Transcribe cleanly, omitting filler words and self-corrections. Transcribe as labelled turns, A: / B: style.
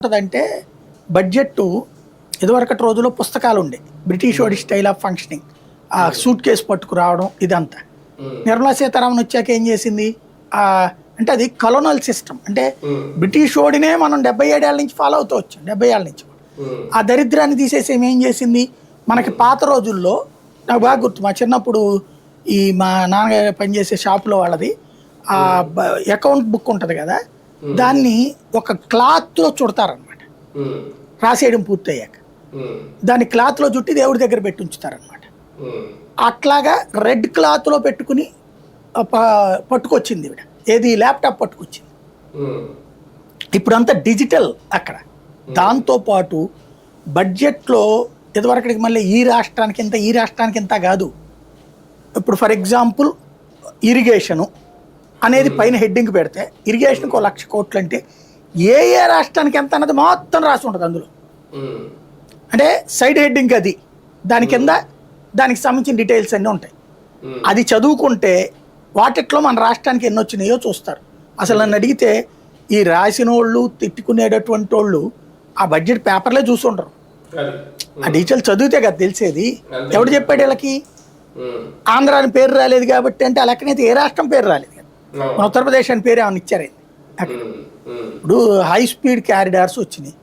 A: ఉంటుందంటే బడ్జెట్ ఇదివరకటి రోజుల్లో పుస్తకాలు ఉండే బ్రిటిష్ వాడి స్టైల్ ఆఫ్ ఫంక్షనింగ్, ఆ సూట్ కేసు పట్టుకురావడం ఇదంతా. నిర్మలా సీతారామన్ వచ్చాక ఏం చేసింది, అంటే అది కలోనల్ సిస్టమ్, అంటే బ్రిటిష్ వాడినే మనం 77 ఏళ్ళ నుంచి ఫాలో అవుతూ వచ్చాం. 70 ఏళ్ళ నుంచి ఆ దరిద్రాన్ని తీసేసి ఏం చేసింది, మనకి పాత రోజుల్లో నాకు బాగా గుర్తు, మా చిన్నప్పుడు మా నాన్నగారు పనిచేసే షాపులో వాళ్ళది ఆ అకౌంట్ బుక్ ఉంటుంది కదా, దాన్ని ఒక క్లాత్లో చుడతారనమాట. రాసేయడం పూర్తయ్యాక దాన్ని క్లాత్లో చుట్టి దేవుడి దగ్గర పెట్టి ఉంచుతారనమాట. అట్లాగా రెడ్ క్లాత్లో పెట్టుకుని పట్టుకొచ్చింది ఇవిడ, ఏది ల్యాప్టాప్ పట్టుకొచ్చింది. ఇప్పుడంతా డిజిటల్ అక్కడ. దాంతోపాటు బడ్జెట్లో ఇదివరకటికి మళ్ళీ ఈ రాష్ట్రానికి ఇంత కాదు. ఇప్పుడు ఫర్ ఎగ్జాంపుల్ ఇరిగేషను అనేది పైన హెడ్డింగ్ పెడితే ఇరిగేషన్కి 1 లక్ష కోట్లు అంటే ఏ రాష్ట్రానికి ఎంత అన్నది మొత్తం రాసి ఉంటుంది అందులో. అంటే సైడ్ హెడ్డింగ్ అది, దాని కింద దానికి సంబంధించిన డీటెయిల్స్ అన్నీ ఉంటాయి. అది చదువుకుంటే వాటిట్లో మన రాష్ట్రానికి ఎన్ని వచ్చినాయో చూస్తారు. అసలు నన్ను అడిగితే ఈ రాసిన వాళ్ళు తిట్టుకునేటటువంటి వాళ్ళు ఆ బడ్జెట్ పేపర్లే చూసుండరు. ఆ డీటెయిల్స్ చదివితే కదా తెలిసేది. ఎవడు చెప్పాడు వీళ్ళకి ఆంధ్ర అని పేరు రాలేదు కాబట్టి, అంటే ఆ లెక్కనైతే ఏ రాష్ట్రం పేరు రాలేదు కదా. మన ఉత్తరప్రదేశ్ అని పేరు ఏమైనా ఇచ్చారు అక్కడ. ఇప్పుడు హై స్పీడ్ క్యారిడార్స్ వచ్చినాయి,